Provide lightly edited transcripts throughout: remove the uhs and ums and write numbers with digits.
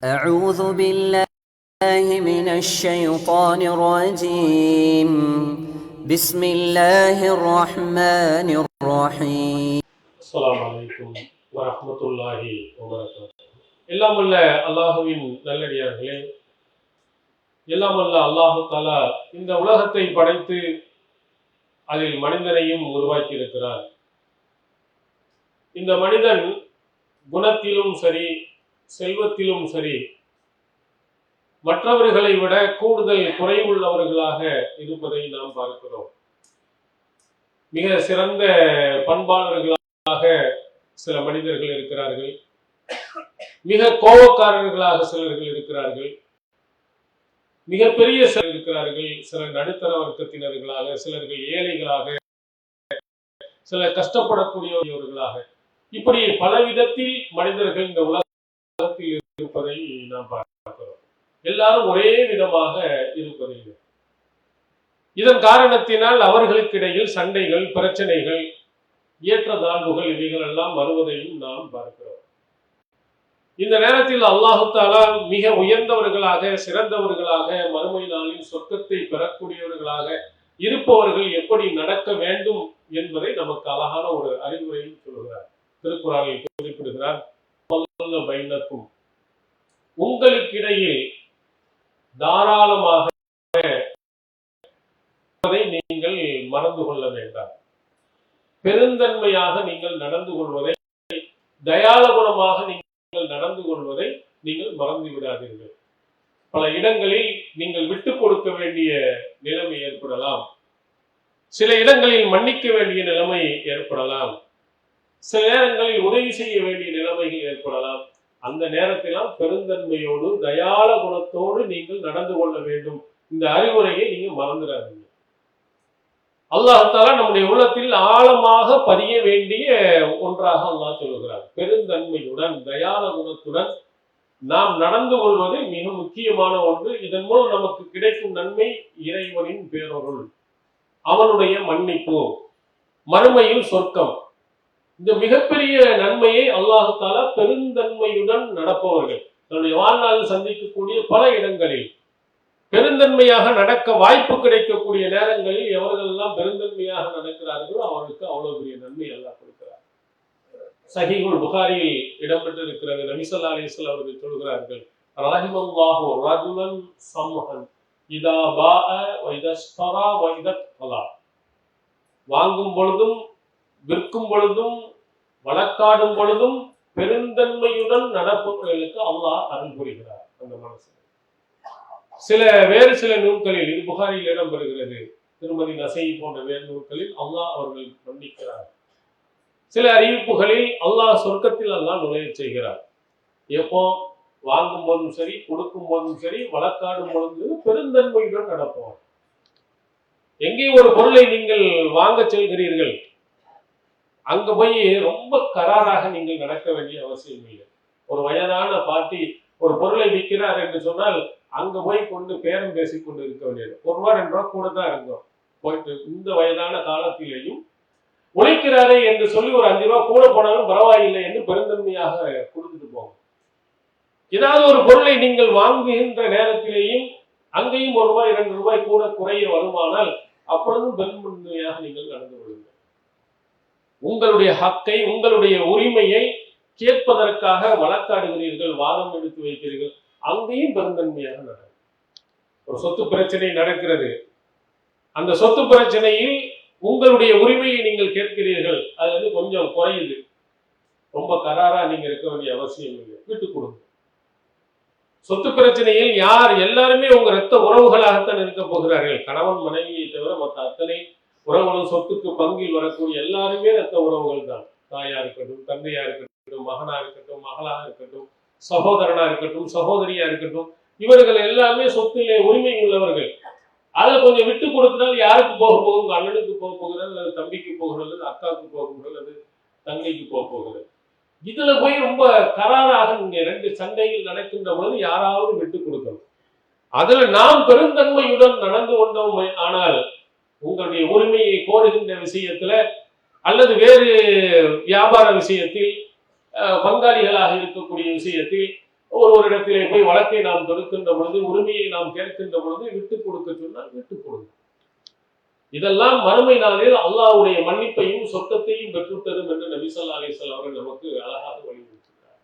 أعوذ بالله من الشيطان الرجيم بسم الله الرحمن الرحيم السلام عليكم ورحمة الله وبركاته. எல்லாம் வல்ல அல்லாஹுவின் நல்லடியார்களே, எல்லாம் வல்ல அல்லாஹு தஆலா இந்த உலகத்தை படைத்து அதில் மனிதனையும் உருவாக்கி இருக்கிறார். இந்த மனிதன் குணத்திலும் சரி, செல்வத்திலும் சரி, மற்றவர்களை விட கூடுதல் குறைவுள்ளவர்களாக இருப்பதை நாம் பார்க்கிறோம். மிக சிறந்த பண்பாளர்களாக சில மனிதர்கள் இருக்கிறார்கள், மிக கோபக்காரர்களாக சிலர்கள் இருக்கிறார்கள், மிகப்பெரிய சிலர் இருக்கிறார்கள், சிலர் நடுத்தர வர்க்கத்தினர்களாக, சிலர்கள் ஏழைகளாக, சிலர் கஷ்டப்படக்கூடியவர்களாக, இப்படி பல விதத்தில் மனிதர்கள் இந்த உலகத்தில் இருப்பதை நாம் பார்க்கிறோம். எல்லாரும் ஒரே விதமாக இருப்பதில்லை. இதன் காரணத்தினால் அவர்களுக்கு இடையில் சண்டைகள், பிரச்சனைகள், ஏற்றத்தாழ்வுகள் இவைகள் எல்லாம் வருவதையும் நாம் பார்க்கிறோம். இந்த நேரத்தில் அல்லாஹு தஆலா மிக உயர்ந்தவர்களாக, சிறந்தவர்களாக, மறுமை நாளில் சொர்க்கத்தை பெறக்கூடியவர்களாக இருப்பவர்கள் எப்படி நடக்க வேண்டும் என்பதை நமக்கு அழகான ஒரு அறிவுரையை சொல்கிறார். திருக்குறானில் குறிப்பிடுகிறார், உங்களுக்கிடையில் தாராளமாக நீங்கள் மறந்து கொள்ள வேண்டாம். பெருந்தன்மையாக நீங்கள் நடந்து கொள்வதை, தயால குணமாக நீங்கள் நடந்து கொள்வதை நீங்கள் மறந்து விடாதீர்கள். பல இடங்களில் நீங்கள் விட்டுக் கொடுக்க வேண்டிய நிலைமை ஏற்படலாம், சில இடங்களில் மன்னிக்க வேண்டிய நிலைமை ஏற்படலாம், சில நேரங்களில் உதவி செய்ய வேண்டிய நிலைமைகள் ஏற்படலாம். அந்த நேரத்திலாம் பெருந்தன்மையோடு தயால குணத்தோடு நீங்கள் நடந்து கொள்ள வேண்டும். இந்த அறிவுரையை நீங்க மறந்துடாதீங்க. அல்லாஹ் தஆலா நம்முடைய உள்ளத்தில் ஆழமாக பதிய வேண்டிய ஒன்றாக அல்லாஹ் சொல்லுகிறார். பெருந்தன்மையுடன் தயால குணத்துடன் நாம் நடந்து கொள்வது மிக முக்கியமான ஒன்று. இதன் மூலம் நமக்கு கிடைக்கும் நன்மை இறைவனின் பேரருள், அவனுடைய மன்னிப்பு, மறுமையில் சொர்க்கம். இந்த மிகப்பெரிய நன்மையை அல்லாஹ் தஆலா பெருந்தன்மையுடன் நடப்பவர்கள் தன்னுடைய வாழ்நாளில் சந்திக்கக்கூடிய பல இடங்களில் பெருந்தன்மையாக நடக்க வாய்ப்பு கிடைக்கக்கூடிய நேரங்களில் எவர்களெல்லாம் பெருந்தன்மையாக நடக்கிறார்களோ அவர்களுக்கு அவ்வளவு பெரிய நன்மை அல்லாஹ் கொடுக்கிறார். சஹீஹுல் புகாரியில் இடம்பெற்றிருக்கிறது. நபி ஸல்லல்லாஹு அலைஹி வஸல்லம் அவர்கள் சொல்கிறார்கள், ரஹிமல்லாஹு ரஜுலன் சம்ஹன் இதா பாஅ வ இதஸ்தரா வ இதத்கலா. வாங்கும் பொழுதும், விற்கும் பொழுதும், வழக்காடும் பொழுதும் பெருந்தன்மையுடன் நடப்பவர்களுக்கு அல்லாஹ் அருள் புரிகிறார். அந்த மனசு வேறு சில நூல்களில், இது புகாரியில் இடம்பெறுகிறது, திருமதி நசை போன்ற வேறு நூல்களில் அல்லாஹ் அவர்கள் மன்னிக்கிறார். சில அறிவிப்புகளில் அல்லாஹ் சொர்க்கத்தில் அல்லாஹ் நுழைய செய்கிறார். எப்போ? வாங்கும் போதும் சரி, கொடுக்கும் போதும் சரி, வழக்காடும் பொழுது பெருந்தன்மையுடன் நடப்போம். எங்கே ஒரு பொருளை நீங்கள் வாங்க செல்கிறீர்கள், அங்க போய் ரொம்ப கராராக நீங்கள் நடக்க வேண்டிய அவசியம் இல்லை. ஒரு வயதான பாட்டி ஒரு பொருளை விற்கிறார் என்று சொன்னால் அங்க போய் கொண்டு பேரம் பேசிக் கொண்டு இருக்க வேண்டியது. ₹1 2 கூட தான் இருக்கும். போயிட்டு இந்த வயதான காலத்திலேயும் உழைக்கிறாரே என்று சொல்லி ஒரு ₹5 கூட போனாலும் பரவாயில்லை என்று பெருந்தன்மையாக கொடுத்துட்டு போங்க. ஏதாவது ஒரு பொருளை நீங்கள் வாங்குகின்ற நேரத்திலேயும் அங்கேயும் ₹1 2 கூட குறைய வருமானால் அப்பொழுதும் பெருந்தன்மையாக நீங்கள் நடந்து கொள்ளுங்கள். உங்களுடைய ஹக்கை, உங்களுடைய உரிமையை கேட்பதற்காக வழக்காடுகிறீர்கள், வாதம் எடுத்து வைக்கிறீர்கள், அங்கேயும் பெருந்தன்மையாக நடக்கும். ஒரு சொத்து பிரச்சனை நடக்கிறது, அந்த சொத்து பிரச்சனையில் உங்களுடைய உரிமையை நீங்கள் கேட்கிறீர்கள், அது வந்து கொஞ்சம் குறையுது, ரொம்ப கராரா நீங்க இருக்க வேண்டிய அவசியம் இல்லை, விட்டுக் கொடுங்க. சொத்து பிரச்சனையில் யார் எல்லாருமே உங்க ரத்த உறவுகளாகத்தான் இருக்க போகிறார்கள். கணவன் மனைவியை தவிர மற்ற அத்தனை உறவுகளும் சொத்துக்கு பங்கில் வரக்கூடிய எல்லாருமே ரத்த உறவுகள் தான். தாயா இருக்கட்டும், தந்தையா இருக்கட்டும், மகனா இருக்கட்டும், மகளாக இருக்கட்டும், சகோதரனா இருக்கட்டும், சகோதரியா இருக்கட்டும், இவர்கள் எல்லாமே சொத்திலே உரிமை உள்ளவர்கள். அதை கொஞ்சம் விட்டு கொடுத்தால் யாருக்கு போக போகும்? அண்ணனுக்கு போக போகிறது, அல்லது தம்பிக்கு போகிறது, அக்காவுக்கு போக போகிறது, அல்லது தங்கைக்கு போக போகிறது. இதுல போய் ரொம்ப கராராக இங்க 2 சண்டைகள் நடக்கின்ற பொழுது யாராவது விட்டு கொடுக்கணும். அதுல நாம் பெருந்தன்மையுடன் நடந்து கொண்டோம் ஆனால் உங்களுடைய உரிமையை கோருகின்ற விஷயத்துல அல்லது வேறு வியாபார விஷயத்தில், பங்காளிகளாக இருக்கக்கூடிய விஷயத்தில் ஒரு இடத்திலே போய் வழக்கை நாம் தொடுக்கின்ற பொழுது, உரிமையை நாம் கேட்கின்ற பொழுது விட்டுக் கொடுக்க சொன்னால் விட்டுக் கொடுங்க. இதெல்லாம் மறுமை நாளில் அல்லாஹ்வுடைய மன்னிப்பையும் சொர்க்கத்தையும் பெற்றுத்தரும் என்று நபி ஸல்லல்லாஹு அலைஹி வஸல்லம் அவர்கள் நமக்கு அழகாக வலியுறுத்துகிறார்.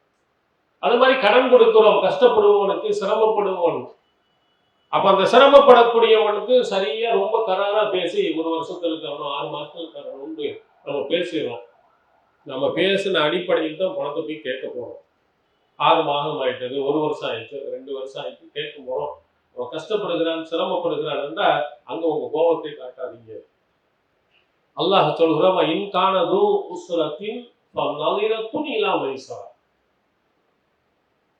அது மாதிரி கடன் கொடுக்கிறோம், கஷ்டப்படுபவனுக்கு, சிரமப்படுபவன். அப்ப அந்த சிரமப்படக்கூடியவனுக்கு சரியா ரொம்ப கராரா பேசி 1 வருஷத்துக்கு 6 மாசத்துக்கு நம்ம பேசிடுறோம். நம்ம பேசின அடிப்படையில் தான் பணத்தை போய் கேட்க போறோம். 6 மாதம் ஆயிட்டது, 1 வருஷம் ஆயிடுச்சு, 2 வருஷம் ஆயிடுச்சு, கேட்க போறோம். அவன் கஷ்டப்படுகிறான், சிரமப்படுகிறான் என்றால் அங்க உங்க கோபத்தை காட்டாதீங்க. அல்லாஹ் சொல்கிறோம், இன்கானது உஸ்ரத்தின் நலிரத்துன் இலா மைஸரா.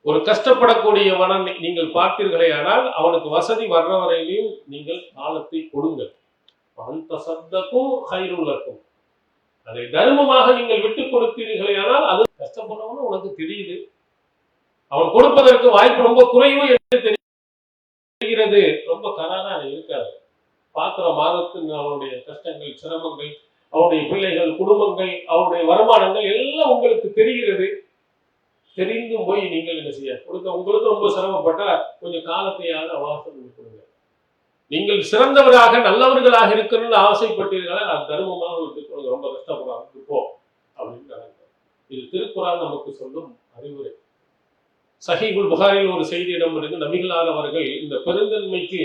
ஒரு கஷ்டப்படக்கூடியவனை நீங்கள் பார்த்தீர்களே ஆனால் அவனுக்கு வசதி வர்ற வரையிலையும் நீங்கள் காலத்தை கொடுங்கள். அந்த சத்தக்கும் கைருலக்கும், அதை தர்மமாக நீங்கள் விட்டுக் கொடுத்தீர்களே ஆனால் அது கஷ்டப்படுறவனு உனக்கு தெரியுது, அவன் கொடுப்பதற்கு வாய்ப்பு ரொம்ப குறைவு என்று தெரிகிறது. ரொம்ப கராரா இருக்காது. பார்க்கிற மாதத்தின் அவனுடைய கஷ்டங்கள், சிரமங்கள், அவருடைய பிள்ளைகள், குடும்பங்கள், அவருடைய வருமானங்கள் எல்லாம் உங்களுக்கு தெரிகிறது. தெரிந்தும் போய் நீங்கள் என்ன செய்ய கொடுக்க, உங்களுக்கு ரொம்ப சிரமப்பட்டா கொஞ்சம் காலத்தையாவது அவகாசம் கொடுங்க. நீங்கள் சிறந்தவராக நல்லவர்களாக இருக்கணும்னு ஆசைப்பட்டீர்களா நான் தர்மமாக விட்டுக்கொள்ளுங்க, ரொம்ப கஷ்டப்படாது போ அப்படின்னு. இது திருக்குறான் நமக்கு சொல்லும் அறிவுரை. சஹீஹுல் புகாரில் ஒரு செய்தி இடம்பெறுது. நபிகளார் அவர்கள் இந்த பெருந்தன்மைக்கு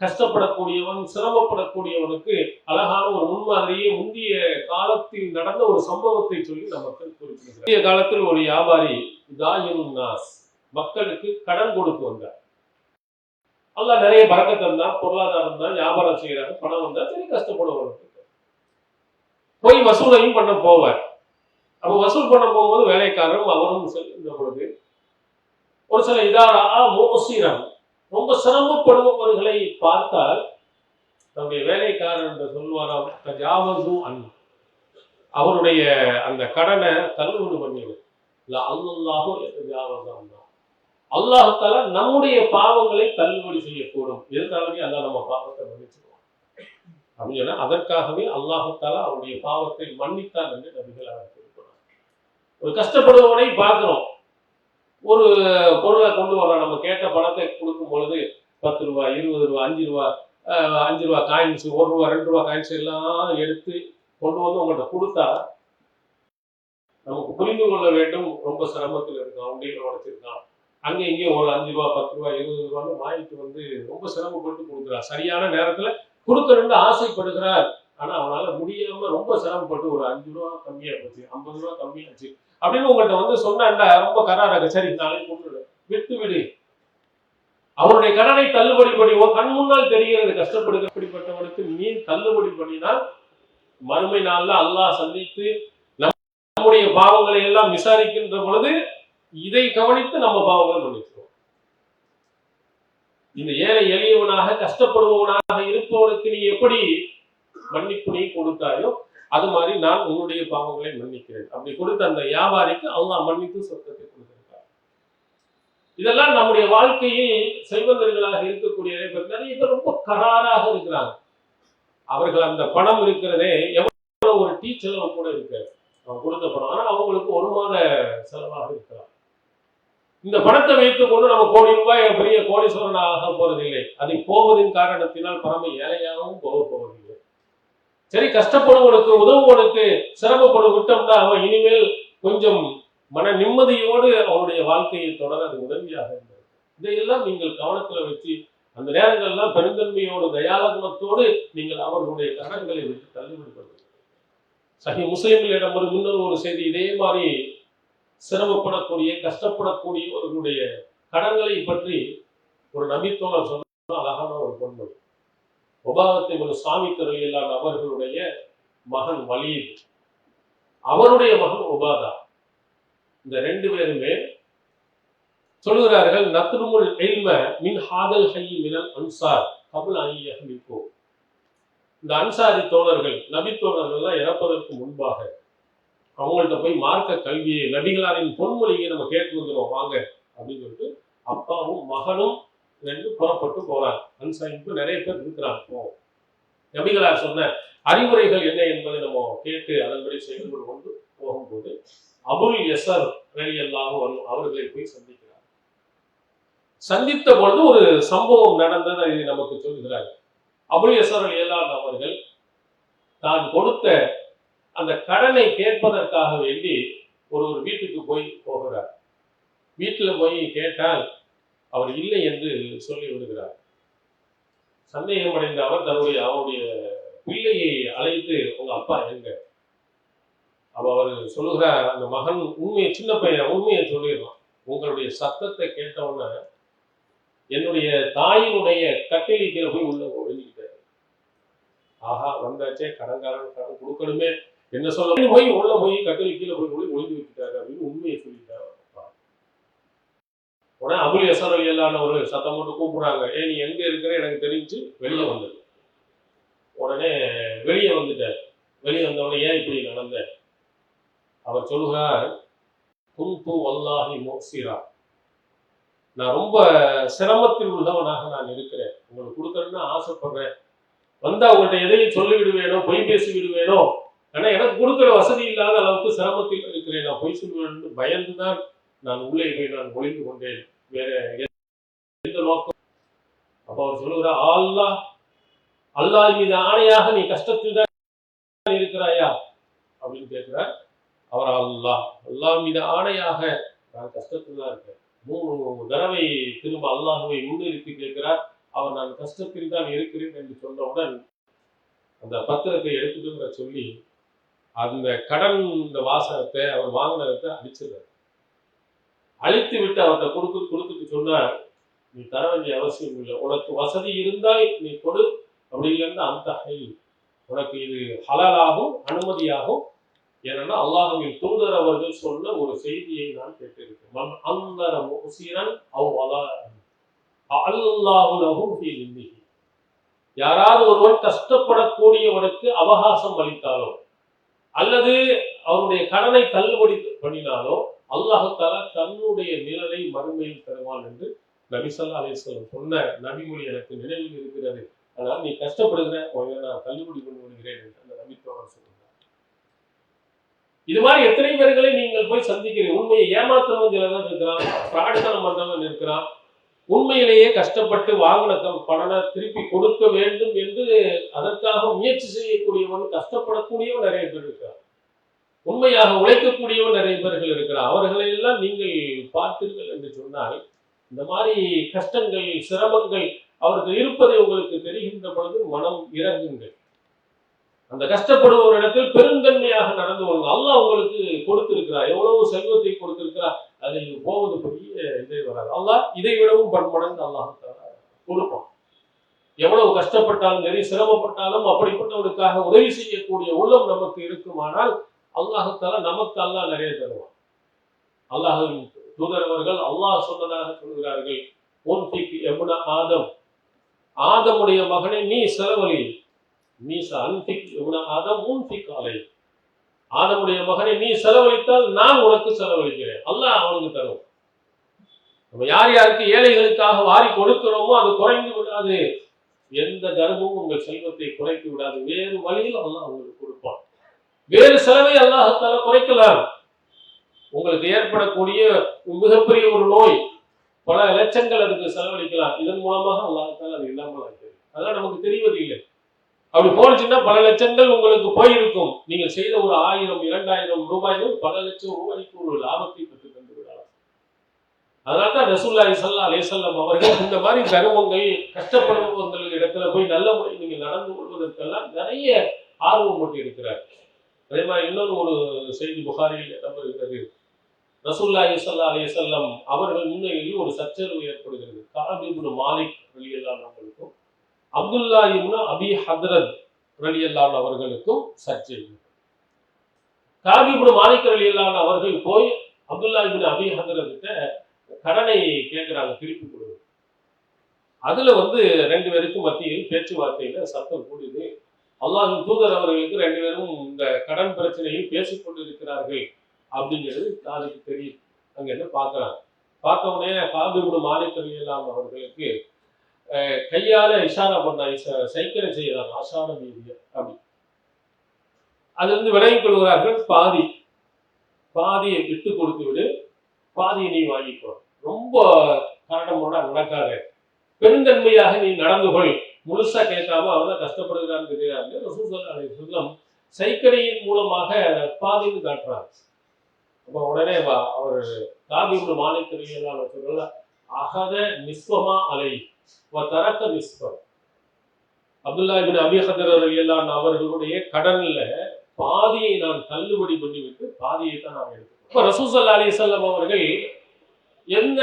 கஷ்டப்படக்கூடியவன், சிரமப்படக்கூடியவனுக்கு அழகான ஒரு முன்மாதிரியை முந்தைய காலத்தில் நடந்த ஒரு சம்பவத்தை சொல்லி நமக்கு குறிப்பிடுகிறார். முந்தைய காலத்தில் ஒரு வியாபாரி மக்களுக்கு கடன் கொடுத்து வந்தார். அல்லாஹ் நிறைய பரக்கத் தந்தான், பொருளாதாரம் தான், வியாபாரம் செய்யறாரு, பணம் வந்தா சரி, கஷ்டப்படுவவனுக்கு போய் வசூலையும் பண்ண போவார். அப்ப வசூல் பண்ண போகும்போது வேலைக்காரரும் அவரும் செல்கின்ற பொழுது ஒரு சில இதாரா மோசீரம் ரொம்ப சிரமப்படுபவர்களை பார்த்தால் தன்னுடைய வேலைக்காரர் என்று சொல்வாராம், அவருடைய அந்த கடனை தள்ளுபடி பண்ணிடு. அல்லாஹ் தஆலா நம்முடைய பாவங்களை தள்ளுபடி செய்யக்கூடும். எதுக்காகவே அல்லாஹ் நம்ம பாவத்தை மன்னிச்சுக்குவோம் அப்படின்னு சொன்னா அதற்காகவே அல்லாஹ் தஆலா அவருடைய பாவத்தை மன்னித்தான் என்று நபிகள் அவர் குறிப்பிடுறார். ஒரு கஷ்டப்படுபவனை பார்க்கிறோம், ஒரு பொருளை கொண்டு வரோம், நம்ம கேட்ட பணத்தை கொடுக்கும் பொழுது 10 ரூபாய், 20 ரூபாய், 5 ரூபாய், 5 ரூபாய் காயின்ஸ், 1 ரூபாய், 2 ரூபாய் காயின்ஸ் எல்லாம் எடுத்து கொண்டு வந்து உங்கள்கிட்ட கொடுத்தா நமக்கு புரிந்து கொள்ள வேண்டும், ரொம்ப சிரமத்தில் இருக்கான், உண்டியில் உடைச்சிருக்கான், அங்கே இங்கே ஒரு 5 ரூபாய், 10 ரூபாய், 20 ரூபான்னு வாங்கிட்டு வந்து ரொம்ப சிரமப்பட்டு கொடுக்குறார். சரியான நேரத்துல கொடுக்கணும்னு ஆசைப்படுகிறார். ஆனா அவனால முடியாம ரொம்ப சிரமப்பட்டு ஒரு 5 ரூபா கம்மியா போச்சு, 50 ரூபா கம்மியாச்சு அப்படின்னு உங்கள்கிட்ட வந்து சொன்னா ரொம்ப கராராக, சரி நாளை கொண்டு விட்டு விடு, அவருடைய கடனை தள்ளுபடி பண்ணி கண் முன்னால் தெரிகிறது. கஷ்டப்படுத்தப்பட்டவனுக்கு நீ தள்ளுபடி பண்ணினால் மறுமை நாள்ல அல்லாஹ் சந்தித்து நம்முடைய பாவங்களை எல்லாம் விசாரிக்கின்ற பொழுது இதை கவனித்து நம்ம பாவங்களை மன்னிக்கிறோம். இந்த ஏழை எளியவனாக கஷ்டப்படுபவனாக இருப்பவனுக்கு நீ எப்படி மன்னிப்பு நீ கொடுத்தாயோ அது மாதிரி நான் உன்னுடைய பாவங்களை மன்னிக்கிறேன். அப்படி கொடுத்த அந்த வியாபாரிக்கு அல்லாஹ் மன்னித்து சொர்க்கத்தை கொடுத்திருக்கார். இதெல்லாம் நம்முடைய வாழ்க்கையில் செல்வந்தர்களாக இருக்கக்கூடிய நிறைய பேர் ரொம்ப கராராக இருக்கிறாங்க. அவர்கள் அந்த பணம் இருக்கிறதே எவ்வளவு ஒரு டீச்சரும் கூட இருக்காரு, அவன் கொடுத்த பணம், ஆனா அவங்களுக்கு 1 மாத செலவாக இருக்கலாம். இந்த பணத்தை வைத்துக் கொண்டு நம்ம கோடி ரூபாய் பெரிய கோடீஸ்வரனாக போறதில்லை. அதை போவதின் காரணத்தினால் பரம ஏழையாகவும் போவதில்லை. சரி, கஷ்டப்படுவனுக்கு உதவுவனுக்கு சிரமப்படும் விட்டோம்னா அவன் இனிமேல் கொஞ்சம் மன நிம்மதியோடு அவனுடைய வாழ்க்கையை தொடர அது உதவியாக இருந்தது. இதையெல்லாம் நீங்கள் கவனத்துல வச்சு அந்த நேரங்கள்லாம் பெருந்தன்மையோடு தயாலகுணத்தோடு நீங்கள் அவர்களுடைய கடன்களை விட்டு தள்ளுபடி பண்ணுங்கள். சஹி முஸ்லிமில் இடம்பெற முன்னர் ஒரு செய்தி, இதே மாதிரி சிரமப்படக்கூடிய கஷ்டப்படக்கூடியவர்களுடைய கடன்களை பற்றி ஒரு நபித்தோழர் சொன்ன அழகான ஒரு பொன்மொழி. உபாகத்தை ஒரு சாமி துறையிலான அவர்களுடைய மகன் வலீத், அவருடைய மகன் உபாதா, இந்த 2 பேருமே சொல்கிறார்கள், நத்ருமுல் இல்ம மின் ஹாதல் ஹய்யி மினல் அன்சார் கப்ல அன் யஹ்லிகு. இந்த அன்சாரி தோழர்கள், நபி தோழர்கள்லாம் இறப்பதற்கு முன்பாக அவங்கள்ட்ட போய் மார்க்க கல்வியை, நபிகளாரின் பொன்மொழியை நம்ம கேட்டு வந்துடும் வாங்க அப்படின்னு சொல்லிட்டு அப்பாவும் மகனும் 2 புறப்பட்டு போறாங்க. அன்சாரிக்கு நிறைய பேர் இருக்கிறாங்க. நபிகளார் சொன்ன அறிவுரைகள் என்ன என்பதை நம்ம கேட்டு அதன்படி செயல்பட்டு கொண்டு போகும்போது அபுல் யஸர் ரலியல்லாஹு அன்ஹு அவர்களை போய் சந்திக்கிறார். சந்தித்த பொழுது ஒரு சம்பவம் நடந்தது நமக்கு சொல்கிறார்கள். அபூ யஸர் ரலியல்லாஹு அவர்கள் தான் கொடுத்த அந்த கடனை கேட்பதற்காக வேண்டி ஒரு வீட்டுக்கு போகிறார். வீட்டில் போய் கேட்டால் அவர் இல்லை என்று சொல்லி விடுகிறார். சந்தேகம் அடைந்த அவர் அவருடைய பிள்ளையை அழைத்து, உங்க அப்பா எங்க? அப்ப அவர் சொல்லுகிறார், அந்த மகன் உண்மையை, சின்ன பையன் உண்மையை சொல்லிடுறான். உங்களுடைய சத்தத்தை கேட்டவுடனே என்னுடைய தாயினுடைய கட்டிலை கீழே போய் உள்ள ஒழிஞ்சுக்கிட்டாரு. ஆஹா, வந்தாச்சே, கடன்காரன் கடன் கொடுக்கணுமே, என்ன சொல்ல போய் உள்ள போய் கட்டிலை கீழே போய் ஒழிஞ்சு வச்சுட்டாரு அப்படின்னு உண்மையை சொல்லிட்டாரு. உடனே அபூ யஸர் ரலியல்லாஹு அவர்கள் சத்தம் போட்டு கூப்பிடுறாங்க, நீ எங்க இருக்கிற எனக்கு தெரிஞ்சு வெளியே வந்தது. உடனே வெளியே வந்துட்டார். வெளியே வந்தவொடனே ஏன் இப்படி நடந்த? அவர் சொல்லுகிறார், குன்து வல்லாஹி முஃசிரா, நான் ரொம்ப சிரமத்தில் உள்ளவனாக நான் இருக்கிறேன், உங்களுக்கு கொடுக்கணும்னு ஆசைப்படுறேன், வந்து அவங்கள்ட்ட எதையும் சொல்லி விடுவேனோ, பொய் பேசி விடுவேனோ, ஆனா எனக்கு கொடுக்குற வசதி இல்லாத அளவுக்கு சிரமத்தில் இருக்கிறேன், நான் பொய் சொல்லுவேன்னு பயந்துதான் நான் உள்ளே போய் நான் ஒளிந்து கொண்டேன், வேற எந்த நோக்கம்? அப்ப அவர் சொல்லுகிறார், அல்லாஹ் மீது ஆணையாக நீ கஷ்டத்தில் தான் இருக்கிறாயா அப்படின்னு கேட்கிறார். அவர் அல்லாஹ் மீது ஆணையாக நான் கஷ்டத்தில் தான் இருக்கேன். 3 தடவை திரும்ப அல்லாஹ்வை முன்னிறுத்தி கேட்கிறார். அவர் நான் கஷ்டத்தில் தான் இருக்கிறேன் என்று சொன்னவுடன் அந்த பத்திரத்தை எடுத்துட்டு சொல்லி அந்த கடன் இந்த வாசகத்தை அவர் வாங்கினதை அடிச்சிருந்தார். அழித்து விட்டு அவர்கிட்ட கொடுத்துட்டு சொன்னார், நீ தர வேண்டிய அவசியம் இல்லை, உனக்கு வசதி இருந்தால் நீ கொடு, அப்படி இல்லைன்னா அந்த உனக்கு இது ஹலாலாகும், அனுமதியாகும். ஏன்னா அல்லாஹ்வின் தூதர் அவர்கள் சொன்ன ஒரு செய்தியை நான் கேட்டிருக்கேன். மன் அன்தர முஃசிரன் அவ் வலா அல்லாஹு லஹு ஃபீ லில்லிஹி, யாராவது ஒருவன் கஷ்டப்படக்கூடியவனுக்கு அவகாசம் அளித்தாலோ அல்லது அவருடைய கடனை தள்ளுபடி பண்ணினாலோ அல்லாஹ் தஆலா தன்னுடைய நிழலை மறுமையில் தருவான் என்று நபி ஸல்லல்லாஹு அலைஹி வஸல்லம் சொன்ன நபிமொழி எனக்கு நினைவில் இருக்கிறது. அதனால் நீ கஷ்டப்படுகிற நான் தள்ளுபடி பண்ணி விடுகிறேன் என்று அந்த நபித்தோழர் சொல்கிறார். இது மாதிரி எத்தனை பேர்களை நீங்கள் போய் சந்திக்கிறீங்க. உண்மையை ஏமாத்துறவன் சிலதான் இருக்கிறான், பிராடுத்தனம் பண்றவன் இருக்கிறான், உண்மையிலேயே கஷ்டப்பட்டு வாங்கின பணனை திருப்பி கொடுக்க வேண்டும் என்று அதற்காக முயற்சி செய்யக்கூடியவன், கஷ்டப்படக்கூடியவன் நிறைய பேர் இருக்கிறார், உண்மையாக உழைக்கக்கூடியவன் நிறைய பேர்கள் இருக்கிறார். அவர்களை எல்லாம் நீங்கள் பார்த்தீர்கள் என்று சொன்னால் இந்த மாதிரி கஷ்டங்கள், சிரமங்கள் அவர்கள் இருப்பதை உங்களுக்கு தெரிகின்ற பொழுது மனம் இறங்குங்கள். அந்த கஷ்டப்படுவோரிடத்தில் பெருந்தன்மையாக நடந்து கொள்ளுங்க. அல்லாஹ் உங்களுக்கு கொடுத்திருக்கிறார், எவ்வளவு செல்வத்தை கொடுத்திருக்கிறார், அதை போவது பெரிய இதே வராது. அல்லாஹ் இதை விடவும் பன்மடங்கு அல்லாஹ் கொடுப்பான். எவ்வளவு கஷ்டப்பட்டாலும் சரி, சிரமப்பட்டாலும் அப்படிப்பட்டவர்களுக்காக உதவி செய்யக்கூடிய உள்ளம் நமக்கு இருக்குமானால் அல்லாஹால நமக்கு அல்லாஹ் நிறைய தருவான். அல்லாஹின் தூதரவர்கள் அல்லாஹ் சொன்னதாக சொல்கிறார்கள், ஆதம், ஆதமுடைய மகனை நீ செலவழி, ஆதமுடைய மகனை நீ செலவழித்தால் நான் உனக்கு செலவழிக்கிறேன், அல்லாஹ் அவனுக்கு தரும். நம்ம யார் யாருக்கு ஏழைகளுக்காக வாரி கொடுக்கிறோமோ அது குறைந்து விடாது, எந்த தர்மமும் உங்கள் செல்வத்தை குறைத்து விடாது, வேறு வழியில் அல்லாஹ் உங்களுக்கு கொடுப்பான். வேறு செலவை அல்லாஹ்தால குறைக்கலாம். உங்களுக்கு ஏற்படக்கூடிய மிகப்பெரிய ஒரு நோய், பல லட்சங்கள் அதுக்கு செலவழிக்கலாம், இதன் மூலமாக அல்லாஹ்தால அது இல்லாமல் ஆகிறது. அதெல்லாம் நமக்கு தெரிவதில்லை. அப்படி போனுச்சுன்னா பல லட்சங்கள் உங்களுக்கு போயிருக்கும். நீங்கள் செய்த ஒரு 1000 2000 ரூபாய்கள் பல லட்சம் ரூபாய்க்கு ஒரு லாபத்தை பெற்று தந்து விடலாம். அதனால்தான் ரசூலுல்லாஹி ஸல்லல்லாஹு அலைஹி வஸல்லம் அவர்கள் இந்த மாதிரி தர்மங்கள், கஷ்டப்படுபவர்கள் இடத்துல போய் நல்ல முறையில் நீங்கள் நடந்து கொள்வதற்கெல்லாம் நிறைய ஆர்வம் போட்டு இருக்கிறார். அதே மாதிரி இன்னொரு ஒரு செய்தி புகாரியில் இடம்பெறுகிறது. ரசூலுல்லாஹி ஸல்லல்லாஹு அலைஹி வஸல்லம் அவர்கள் முன்னிலையில் ஒரு சச்சரவு ஏற்படுகிறது. கஅப் இப்னு மாலிக் ரலியல்லாஹு அன்ஹுக்கும் அப்துல்லா இப்னு அபி ஹத்ரத் ரலியல்லாஹு அவர்களுக்கும் சர்ச்சை. கஅப் இப்னு மாலிக் ரலியல்லாஹு அவர்கள் போய் அப்துல்லா இப்னு அபி ஹத்ரத் கிட்ட கடனை கேட்கிறாங்க, திருப்பி கொடுங்க. அதுல 2 பேருக்கும் மத்தியில் பேச்சுவார்த்தையில சத்தம் கூடுது. அல்லாஹ்வின் தூதர் அவர்களுக்கு 2 பேரும் இந்த கடன் பிரச்சனையில் பேசிக் கொண்டிருக்கிறார்கள் அப்படிங்கிறது காதுக்கு தெரியும். அங்க என்ன பார்க்கறாங்க. பார்த்த உடனே கஅப் இப்னு மாலிக் ரலியல்லாஹு அவர்களுக்கு கையால இஷாரா பண்ணாங்க, சைக்கிளை செய்யறாங்க, அஷார மீதிய அப்படி. அது விலகிக் கொள்கிறார்கள். பாதியை விட்டு கொடுத்து விடு, பாதியை நீ வாங்கிக்கோ. ரொம்ப காரணமோட நடக்காத, பெருந்தன்மையாக நீ நடந்து கொள், முழுசா கேட்காம அவர்தான் கஷ்டப்படுகிறான்னு தெரியாது. ரசூல் ஸல்லல்லாஹு அலைஹி வஸல்லம் சைக்கிளையின் மூலமாக பாதின்னு காட்டுறாங்க. அப்ப உடனே அவர் காபிபுல் மாலிக் ரலியல்லாஹு அன்ஹு சொல்ல, அகத நிஸ்வமா அலை வ தரக்க நிஸ்வம். அப்துல்லா இப்னு அபீ ஹதர் ரலியல்லாஹு அன்ஹு அவர்களுடைய கடன்ல பாதியை நான் தள்ளுபடி பண்ணிவிட்டு பாதியை தான் நான் எடுத்தேன். இப்ப ரசூல் ஸல்லல்லாஹு அலைஹி வஸல்லம் அவர்கள் எந்த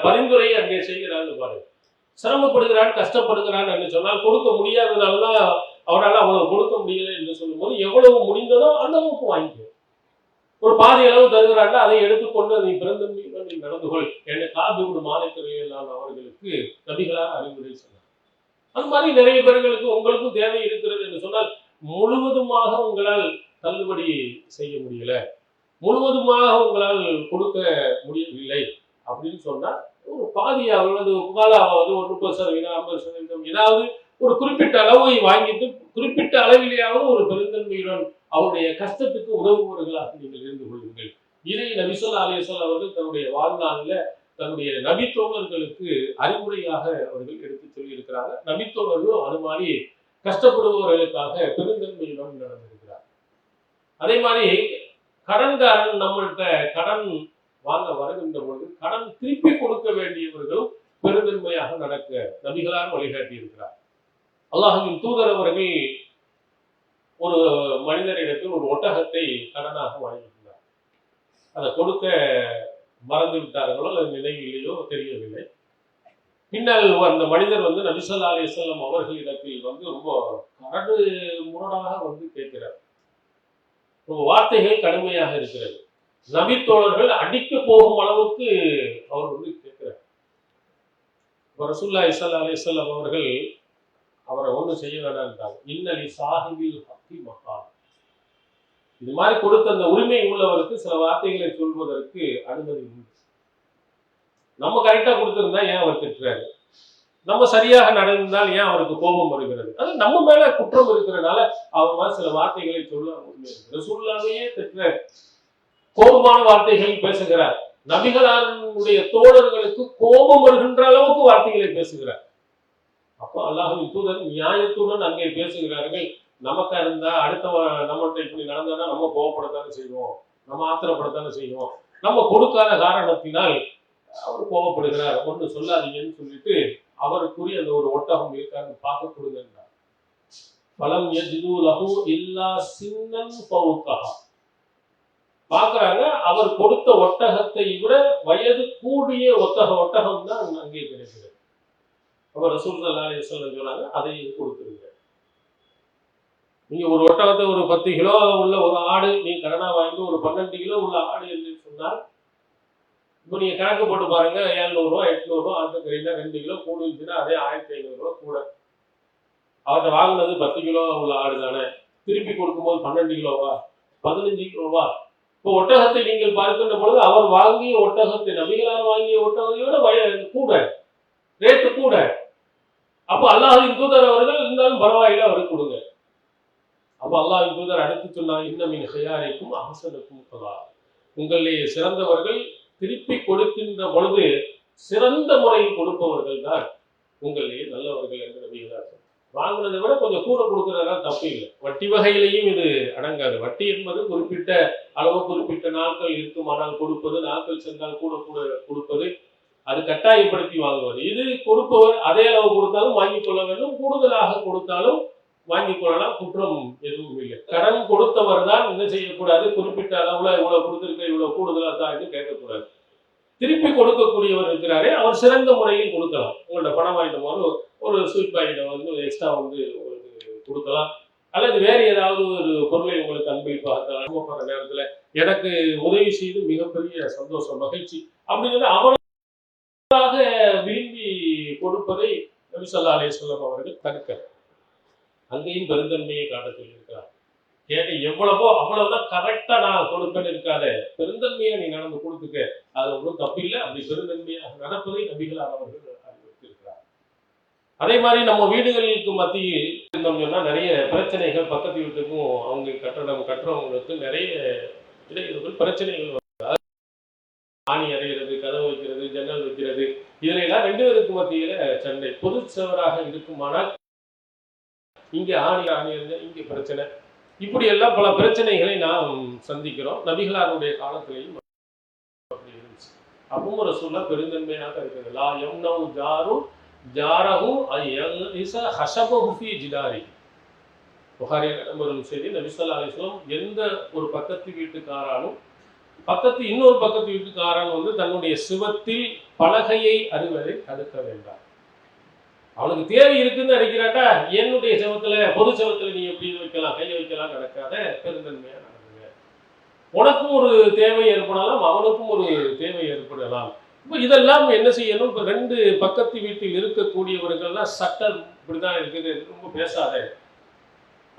பரிந்துரையை அங்கே செய்கிறான்னு பாருங்க. சிரமப்படுகிறான், கஷ்டப்படுகிறான் என்று சொன்னால் கொடுக்க முடியாததுனாலதான் அவரால் அவ்வளவு கொடுக்க முடியல என்று சொல்லும்போது எவ்வளவு முடிந்ததோ அந்த அளவுக்கு வாங்கிக்கும். ஒரு பாதி அளவு தருகிறாங்க, அதை எடுத்துக்கொண்டு நீ பிறந்தன்மையுடன் நீ நடந்து கொள் என்று காபிபுல் மாலிக் ரலியல்லாஹு அன்ஹு அவர்களுக்கு நபிகளார் அறிவுரை சொன்னார். அது மாதிரி நிறைய பேர்களுக்கு உங்களுக்கும் தேவை இருக்கிறது என்று சொன்னால் முழுவதுமாக உங்களால் தள்ளுபடி செய்ய முடியல, முழுவதுமாக உங்களால் கொடுக்க முடியவில்லை அப்படின்னு சொன்னா ஒரு பாதியாவது முகாலாவது ஒரு 30%, 50% ஏதாவது ஒரு குறிப்பிட்ட அளவை வாங்கிட்டு குறிப்பிட்ட அளவிலேயாவது ஒரு பெருந்தன்மையுடன் அவருடைய கஷ்டத்துக்கு உதவுபவர்களாக நீங்கள் இருந்து கொள்ளுங்கள். இதை நபி ஸல்லல்லாஹு அலைஹி வஸல்லம் அவர்கள் தன்னுடைய வாழ்நாளில் தன்னுடைய நபித்தோழர்களுக்கு அறிவுரையாக அவர்கள் எடுத்து சொல்லி இருக்கிறாங்க. நபித்தோழர்களும் அது மாதிரி கஷ்டப்படுபவர்களுக்காக பெருந்தன்மையுடன் நடந்திருக்கிறார். அதே மாதிரி கடன்காரன் நம்மள்கிட்ட கடன் வாங்க வருகின்ற பொழுது கடன் திருப்பி கொடுக்க வேண்டியவர்களும் பெருந்தன்மையாக நடக்க நபிகளார் வழிகாட்டி இருக்கிறார். அல்லாஹ்வின் தூதர் அவர்கள் ஒரு மனிதரிடத்தில் ஒரு ஒட்டகத்தை கடனாக வாங்கியிருந்தார். அதை கொடுக்க மறந்து விட்டார்களோ அல்லது நினைவில்லையோ தெரியவில்லை. பின்னால் அந்த மனிதர் நபி ஸல்லல்லாஹு அலைஹி வஸல்லம் அவர்களிடத்தில் ரொம்ப கரடு முரடாக கேட்கிறார். வார்த்தைகள் கடுமையாக இருக்கிறது. நபி தோழர்கள் அடிக்க போகும் அளவுக்கு அவர் கேட்கிறார். ரசூலுல்லாஹி ஸல்லல்லாஹு அலைஹி வஸல்லம் அவர்கள் அவரை ஒண்ணு செய்ய வேண்டாம், இன்னலி சாஹிபில் ஹக்கி மகால், இது மாதிரி கொடுத்த அந்த உரிமை உள்ளவருக்கு சில வார்த்தைகளை சொல்வதற்கு அனுமதி உண்டு. நம்ம கரெக்டா கொடுத்திருந்தா ஏன் அவர் திட்டுறாரு, நம்ம சரியாக நடந்தால் ஏன் அவருக்கு கோபம் வருகிறது, அது நம்ம மேல குற்றம் இருக்கிறதுனால அவர் மாதிரி சில வார்த்தைகளை சொல்ல உரிமை. ரசூலுல்லாஹ்வையே திட்டுறாரு, கோபமான வார்த்தைகள் பேசுகிறார். நபிகளாருடைய தோழர்களுக்கு கோபம் வருகின்ற அளவுக்கு வார்த்தைகளை பேசுகிறார். அப்போ அல்லாஹ்வின் தூதர் நியாயத்துடன் அங்கே பேசுகிறார்கள். நமக்கா இருந்தா அடுத்தவன் நம்மள்கிட்ட இப்படி நடந்தா நம்ம கோபப்படத்தானே செய்வோம், நம்ம ஆத்திரப்படத்தானே செய்வோம். நம்ம கொடுக்காத காரணத்தினால் அவர் கோபப்படுகிறார், ஒன்று சொல்லாதீங்கன்னு சொல்லிட்டு அவருக்குரிய அந்த ஒரு ஒட்டகம் இருக்கான்னு பார்க்க கொடுங்க. பலம் யஜ்து லஹு இல்லா சின்னன் ஃபௌகஹா, பார்க்கறாங்க. அவர் கொடுத்த ஒட்டகத்தை விட வயது கூடிய ஒட்டகம் தான் அங்கே கிடைக்கிறது. அவர் ரசூல் ஸல்லல்லாஹு அலைஹி வஸல்லம் சொன்னாங்க, அதை கொடுத்துருங்க. நீங்க ஒரு ஒட்டகத்தை ஒரு 10 கிலோ உள்ள ஒரு ஆடு நீ கடனா வாங்கி ஒரு 12 கிலோ உள்ள ஆடு என்று சொன்னால் இப்போ நீங்க கணக்கு போட்டு பாருங்க, 700 ரூபா 800 ரூபா ஆட்டுக்கறினா 2 கிலோ கூடுச்சுன்னா அதே 1500 ரூபா கூட. அவர்கிட்ட வாங்கினது 10 கிலோ உள்ள ஆடு தானே, திருப்பி கொடுக்கும்போது 12 கிலோவா 15 கிலோவா? இப்போ ஒட்டகத்தை நீங்கள் பார்க்கின்ற பொழுது அவர் வாங்கிய ஒட்டகத்தை, நபிகளார் வாங்கிய ஒட்டகத்தை கூட ரேட்டு கூட. அப்போ அல்லாஹ்வின் தூதர் அவர்கள் இருந்தாலும் பரவாயில்லை அவருக்கு கொடுங்க. அப்போ அல்லாஹ்வின் தூதர் அடுத்து சொன்னார், இன்னமின் ஹியாரிக்கும் அஹ்ஸனுக்கும் கதா, உங்களிலே சிறந்தவர்கள் திருப்பி கொடுக்கின்ற பொழுது சிறந்த முறையில் கொடுப்பவர்கள் தான் உங்களிலே நல்லவர்கள் என்று நபிகளார். வாங்கினதை விட கொஞ்சம் கூட கொடுக்கறதா தப்பு இல்லை. வட்டி வகையிலையும் இது அடங்காது. வட்டி என்பது குறிப்பிட்ட அளவு குறிப்பிட்ட நாட்கள் இருக்குமானால் கொடுப்பது, நாட்கள் சென்றால் கூட கூட கொடுப்பது, அது கட்டாயப்படுத்தி வாங்குவது. இது கொடுப்பவர் அதே அளவு கொடுத்தாலும் வாங்கிக் கொள்ள வேண்டும், கூடுதலாக கொடுத்தாலும் வாங்கிக் கொள்ளலாம், குற்றம் எதுவும் இல்லை. கடன் கொடுத்தவர் தான் என்ன செய்யக்கூடாது, குறிப்பிட்ட அளவுல இவ்வளவு கொடுத்திருக்க இவ்வளவு கூடுதலா தான் என்று கேட்கக்கூடாது. திருப்பி கொடுக்கக்கூடியவர் இருக்கிறாரே அவர் சிறந்த முறையில் கொடுக்கலாம். உங்களோட பணம் வாங்கிட்ட போது ஒரு ஸ்வீட் பாக்கெட்டை எக்ஸ்ட்ரா உங்களுக்கு கொடுக்கலாம், அல்லது வேறு ஏதாவது ஒரு பொருளை உங்களுக்கு அன்பளிப்பாக அனுப்பப்படுற நேரத்துல எனக்கு உதவி செய்து மிகப்பெரிய சந்தோஷம் மகிழ்ச்சி அப்படின்னு அவராக விரும்பி கொடுப்பதை நபி ஸல்லல்லாஹு அலைஹி வஸல்லம் அவர்கள் தடுக்கிறார். அங்கேயும் பெருந்தன்மையை காட்ட சொல்லியிருக்கிறார். கேட்க எவ்வளவோ அவ்வளவுதான் கரெக்டா நான் கொடுப்பேன்னு இருக்காத, பெருந்தன்மையை நீ நடந்து கொடுத்துக்க, அது ஒன்றும் தப்பில்லை. அப்படி பெருந்தன்மையாக நடப்பதை நபிகளார் அவர்கள் அறிவித்திருக்கிறார். அதே மாதிரி நம்ம வீடுகளுக்கு மத்தியில் இருந்தோம் சொன்னா நிறைய பிரச்சனைகள், பக்கத்து வீட்டுக்கும் அவங்க கட்டடம் கட்டுறவங்களுக்கு நிறைய இடையூறுகள் பிரச்சனைகள் வருது. ஆணி அறைகிறது, கதவு வைக்கிறது, ஜன்னல் வைக்கிறது, இதுல எல்லாம் 2 பேருக்கு மத்தியில சண்டை. பொது சவராக இருக்குமானால் இங்க ஆணி இங்க பிரச்சனை, இப்படி எல்லாம் பல பிரச்சனைகளை நாம் சந்திக்கிறோம். நபிகளாருடைய காலத்திலையும் அப்படி இருந்துச்சு. அப்பவும் ரசூலுல்லாஹ் பெருந்தன்மையாக இருக்குது. லா யம்னவு ஜாரு ஜாரஹு ஐயஸ ஹஷபஹு ஃபீ ஜிதாரி. புகாரியில் வரும் செய்தி, நபி ஸல்லல்லாஹு அலைஹி வஸல்லம் எந்த ஒரு பக்கத்து வீட்டுக்காரனும் இன்னொரு பக்கத்து வீட்டுக்காரன் வந்து தன்னுடைய சிவத்தில் பலகையை அறிவதை தடுக்க வேண்டாம். அவனுக்கு தேவை இருக்குன்னு நினைக்கிறாட்டா, என்னுடைய செவத்துல பொது செவத்துல நீ எப்படி வைக்கலாம், கையை வைக்கலாம், நடக்காத. பெருந்தன்மையா நடக்குங்க. உனக்கும் ஒரு தேவை ஏற்படலாம், அவனுக்கும் ஒரு தேவை ஏற்படலாம். இப்போ இதெல்லாம் என்ன செய்யணும்? இப்போ 2 பக்கத்து வீட்டில் இருக்கக்கூடியவர்கள்லாம் சட்டம் இப்படிதான் இருக்குது, ரொம்ப பேசாத,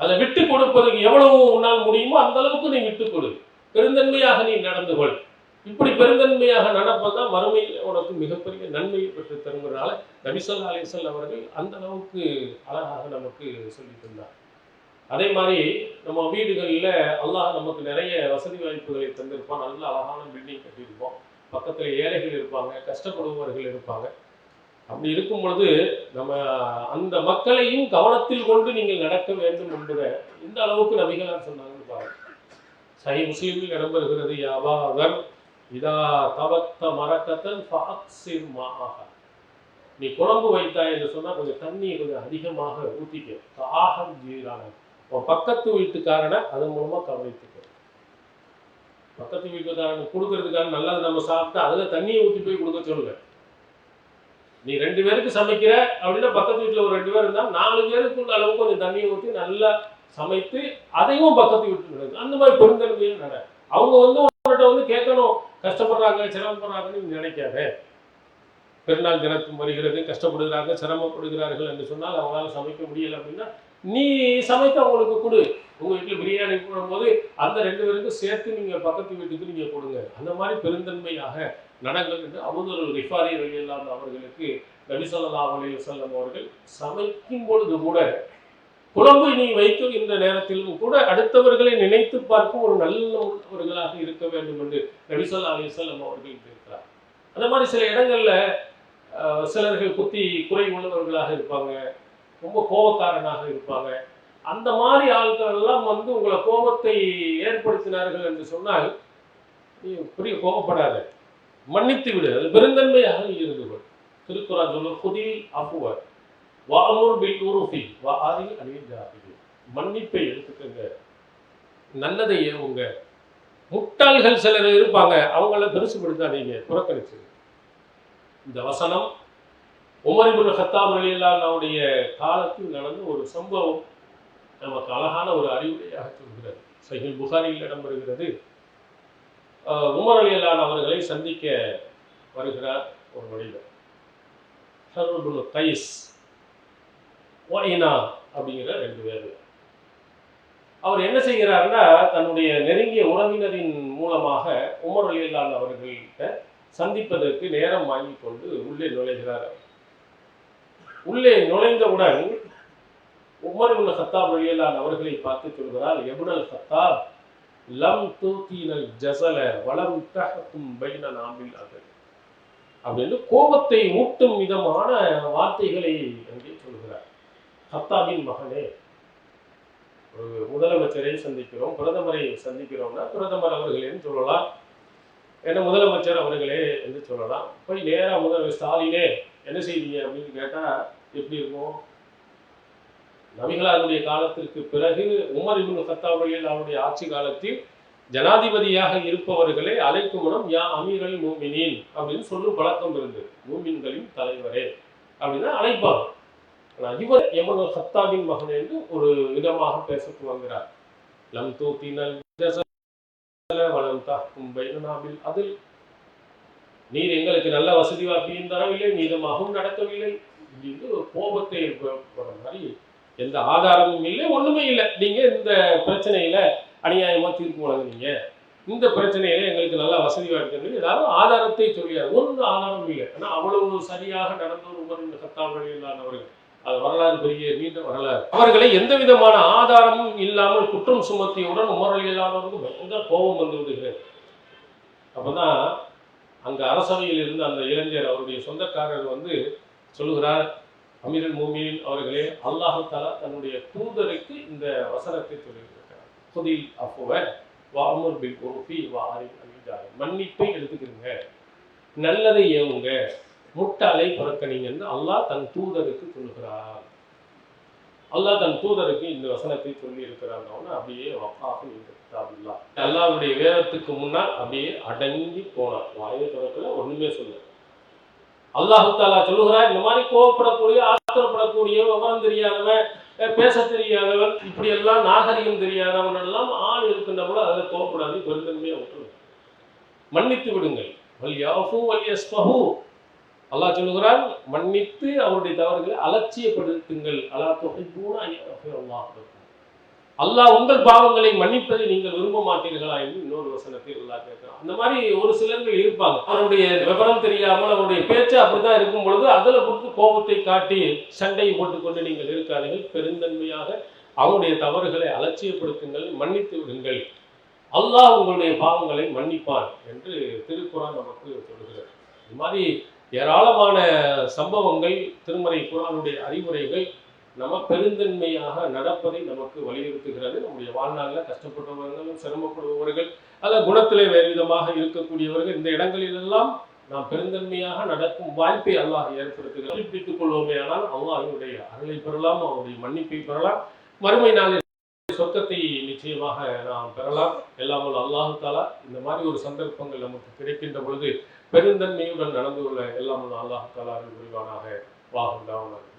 அதை விட்டு கொடுப்பதற்கு எவ்வளவு உன்னால் முடியுமோ அந்த அளவுக்கு நீ விட்டுக் கொடு, பெருந்தன்மையாக நீ நடந்து கொள். இப்படி பெருந்தன்மையாக நடப்பதுதான் மறுமையில் உனக்கு மிகப்பெரிய நன்மையை பெற்று தருவதனால நபி ஸல்லல்லாஹு அலைஹி வஸல்லம் அவர்கள் அந்த அளவுக்கு அழகாக நமக்கு சொல்லி தந்தார். அதே மாதிரி நம்ம வீடுகளில் அல்லாஹ் நமக்கு நிறைய வசதி வாய்ப்புகளை தந்திருப்பான். நல்ல அழகான பில்டிங் கட்டியிருப்போம், பக்கத்தில் ஏழைகள் இருப்பாங்க, கஷ்டப்படுபவர்கள் இருப்பாங்க. அப்படி இருக்கும் பொழுது நம்ம அந்த மக்களையும் கவனத்தில் கொண்டு நீங்கள் நடக்க வேண்டும் என்பதை இந்த அளவுக்கு நபிகளார் சொன்னாங்கன்னு பாருங்க. சஹீஹ் முஸ்லிமில் இடம்பெறுகிறது, யாவாதர் இதா தவத்த மரக்கத்தன் ஃபாக்ஸிர் மாஆஹ. நீ குழம்பு வைத்தாய் என்று சொன்னா கொஞ்சம் தண்ணியை கொஞ்சம் அதிகமாக ஊற்றிக்க. ஆகம் ஜீரான உன் பக்கத்து வீட்டுக்காரனை அதன் மூலமா கவனித்துக்க. பக்கத்து வீட்டுக்காரனுக்கு கொடுக்கறதுக்கான நல்லது நம்ம சாப்பிட்டு அதுல தண்ணியை ஊற்றி போய் கொடுக்க சொல்லுங்க. நீ 2 பேருக்கு சமைக்கிற அப்படின்னா பக்கத்து வீட்டில் ஒரு 2 பேர் இருந்தால் 4 பேருக்கு அளவுக்கு கொஞ்சம் தண்ணியை ஊற்றி நல்லா சமைத்து அதையும் பக்கத்து வீட்டுக்கு நடக்கும். அந்த மாதிரி பெருந்தன்மையும் நட. அவங்க வந்து உங்கள்கிட்ட வந்து கேட்கணும், கஷ்டப்படுறாங்க சிரமப்படுறாங்கன்னு நினைக்காத. பெருநாள் தினத்தும் வருகிறது, கஷ்டப்படுகிறார்கள் சிரமப்படுகிறார்கள் என்று சொன்னால் அவங்களால சமைக்க முடியலை அப்படின்னா நீ சமைத்து அவங்களுக்கு கொடு. உங்கள் வீட்டில் பிரியாணி போடும்போது அந்த 2 பேருக்கும் சேர்த்து நீங்கள் பக்கத்து வீட்டுக்கு நீங்கள் கொடுங்க. அந்த மாதிரி பெருந்தன்மையாக நடங்கள் என்று அபூதர் கிஃபாரி ரலியல்லாஹு அவர்களுக்கு நபி ஸல்லல்லாஹு அலைஹி வஸல்லம் அவர்கள் சமைக்கும் பொழுது கூட, குழம்பு நீ வைக்கின்ற நேரத்திலும் கூட அடுத்தவர்களை நினைத்து பார்க்கும் ஒரு நல்லவர்களாக இருக்க வேண்டும் என்று நபி ஸல்லல்லாஹு அலைஹி வஸல்லம் அவர்கள் இருக்கிறார். அந்த மாதிரி சில இடங்கள்ல சிலர்கள் குத்தி குறை உள்ளவர்களாக இருப்பாங்க, ரொம்ப கோபக்காரனாக இருப்பாங்க. அந்த மாதிரி ஆட்கள் எல்லாம் வந்து உங்களை கோபத்தை ஏற்படுத்தினார்கள் என்று சொன்னால் நீ பெரிய கோபப்படாத, மன்னித்து விடு, அது பெருந்தன்மையாக இருந்து கொள். திருக்குறான் சொல்ல குதில் அஃபுவர் வஅமுர் பில் உருஃபி வஅரில் அனில் ஜாஹிலின். மன்னிப்பை எடுத்துக்கங்க, நல்லதை ஏவுங்க. முட்டாள்கள் சிலர் இருப்பாங்க, அவங்கள பெருசுபடுத்தாதீங்க, புறக்கணிச்சு. இந்த வசனம் உமர் இப்னு கத்தாப் ரலியல்லாஹு அன்ஹுடைய காலத்தில் நடந்த ஒரு சம்பவம் நமக்கு அழகான ஒரு அறிவுரையாக சொல்கிறது. சஹீஹ் புகாரியில் இடம்பெறுகிறது. உமர் ரலியல்லாஹு அவர்களை சந்திக்க வருகிறார் ஒரு மனிதர், ஹர்ர் இப்னு கைஸ் ஒயினா அப்படிங்கிற 2 பேர். அவர் என்ன செய்கிறாருன்னா, தன்னுடைய நெருங்கிய உறவினரின் மூலமாக உமர் ரலியல்லாஹு அவர்கள்ட்ட சந்திப்பதற்கு நேரம் வாங்கி கொண்டு உள்ளே நுழைகிறார். உள்ளே நுழைந்தவுடன் உமர் இப்னு கத்தாப் ரலியல்லாஹு அவர்களை பார்த்து சொல்கிறார், இப்னுல் கத்தாப் லம் தூதீனல் ஜஸல வலம் தஹக்கும் பைனனா பில் அகல் அப்படின்னு கோபத்தை ஊட்டும் விதமான வார்த்தைகளை அங்கே சொல்கிறார். கத்தாபின் மகனே, ஒரு முதலமைச்சரை சந்திக்கிறோம், பிரதமரை சந்திக்கிறோம்னா பிரதமர் அவர்களேன்னு சொல்லலாம், என்ன முதலமைச்சர் அவர்களே என்று சொல்லலாம். போய் நேராக முதல்வர் ஸ்டாலினே என்ன செய்வீங்க அப்படின்னு கேட்டால் எப்படி இருக்கும்? நபிகளாருடைய காலத்திற்கு பிறகு உமர் இப்னு கத்தாப் ரலியல்லாஹு அவருடைய ஆட்சி காலத்தில் ஜனாதிபதியாக இருப்பவர்களை அழைக்கும் இடம் யா அமீரல் மூமினீன் அப்படின்னு சொல்லும் பழக்கம் இருந்தது. மூமின்களின் தலைவரே அப்படின்னா அழைப்பாங்க. இவர் இப்னு கத்தாபின் மகன் என்று ஒரு விதமாக பேச துவங்குகிறார். லம் தூதீனல் ஜஸல வலம் தஹ்கும் பைனனா பில் அத்ல். நீர் எங்களுக்கு நல்ல வசதி வாக்கியம் தரவில்லை, நீதமாகவும் நடக்கவில்லை அப்படின்னு கோபத்தை ஏற்படுற மாதிரி எந்த ஆதாரமும் இல்லை, ஒண்ணுமே இல்லை. நீங்க இந்த பிரச்சனையில அநியாயமா தீர்ப்பு வழங்குனீங்க, இந்த பிரச்சனையில எங்களுக்கு நல்ல வசதி வாய்ப்பு ஏதாவது ஆதாரத்தை சொல்லியார். ஒன்றும் ஆதாரம் இல்லை. ஆனா அவ்வளவு சரியாக நடந்த ஒரு உமர் இப்னு கத்தாப் ரலியல்லாஹு அவர்கள், அது வரலாறு பெரிய நீண்ட வரலாறு. அவர்களை எந்த விதமான ஆதாரமும் இல்லாமல் குற்றம் சுமத்தியவுடன் உமர் ரலியல்லாஹு அவர்களுக்கு பயங்கர கோபம் வந்து விடுகிறது. அப்பதான் அங்கே அரசவையில் இருந்த அந்த இளைஞர் அவருடைய சொந்தக்காரர் வந்து சொல்லுகிறார், அமீருல் மோமினின் அவர்களே, அல்லாஹ் தஆலா தன்னுடைய தூதருக்கு இந்த வசனத்தை சொல்லியிருக்கிறார், குதில் அஃப்வ வஅமுர் பில் உர்ஃபி வஅரித் அனில் ஜாஹில். மன்னிப்பை எடுத்துக்கிறீங்க, நல்லதை ஏவுங்க, முட்டாளை புறக்கணிங்கன்னு அல்லாஹ் தன் தூதருக்கு சொல்லுகிறார். அல்லாஹ் தன் தூதருக்கு இந்த வசனத்தை சொல்லி இருக்கிறாங்க. அப்படியே வஃபாஹு கிதாபுல்லாஹ், அல்லாஹ்வுடைய வேதத்துக்கு முன்னால் அப்படியே அடங்கி போனார். வாயை திறக்கல, ஒண்ணுமே சொல்ல. அல்லாஹ் தஆலா சொல்லுகிறார், இந்த மாதிரி கோவப்படக்கூடிய, ஆத்திரப்படக்கூடிய, விவரம் தெரியாதவன், பேச தெரியாதவன், இப்படி எல்லாம் நாகரிகம் தெரியாதவன் எல்லாம் ஆள் இருக்கின்ற போல அதில் கோவப்படாது, பெருந்தன்மையாக விட்டுருங்க, மன்னித்து விடுங்கள். வல் யாஃபு வல் யஸ்ஃபஹு, அல்லாஹ் சொல்லுகிறான், மன்னித்து அவருடைய தவறுகளை அலட்சியப்படுத்துங்கள். அலா துஹிப்பூன அன் யக்ஃபிரல்லாஹு லக்கும், அல்லாஹ் உங்கள் பாவங்களை மன்னிப்பதை நீங்கள் விரும்ப மாட்டீர்களா என்று இன்னொரு வசனத்தில் அல்லாஹ் கேட்கிறான். அந்த மாதிரி ஒரு சிலர்கள் இருப்பாங்க, அவருடைய விவரம் தெரியாமல் அவருடைய பேச்சு அப்படித்தான் இருக்கும் பொழுது அதில் கொடுத்து கோபத்தை காட்டி சண்டையை போட்டுக்கொண்டு நீங்கள் இருக்காதீர்கள். பெருந்தன்மையாக அவருடைய தவறுகளை அலட்சியப்படுத்துங்கள், மன்னித்து விடுங்கள், அல்லாஹ் உங்களுடைய பாவங்களை மன்னிப்பான் என்று திருக்குர்ஆன் நமக்கு சொல்லுகிறது. இது மாதிரி ஏராளமான சம்பவங்கள், திருமறை குர்ஆனுடைய அறிவுரைகள் நம்ம பெருந்தன்மையாக நடப்பதை நமக்கு வலியுறுத்துகிறது. நம்முடைய வாழ்நாளில் கஷ்டப்படுபவர்கள், சிரமப்படுபவர்கள், அல்ல குணத்திலே வேறு விதமாக இருக்கக்கூடியவர்கள், இந்த இடங்களிலெல்லாம் நாம் பெருந்தன்மையாக நடக்கும் வாய்ப்பை அல்லாஹ் ஏற்படுத்துகிறார். பிடித்துக் கொள்வோமே ஆனால் அல்லாஹ்வுடைய அருளை பெறலாம், அவருடைய மன்னிப்பை பெறலாம், மறுமை நாளில் சொர்க்கத்தை நிச்சயமாக நாம் பெறலாம். எல்லாம் அல்லாஹ் தஆலா இந்த மாதிரி ஒரு சந்தர்ப்பங்கள் நமக்கு கிடைக்கின்ற பொழுது பெருந்தன்மையுடன் நடந்து கொள்ள எல்லாம் அல்லாஹ் தஆலா புரிவானாக. வாஹ்.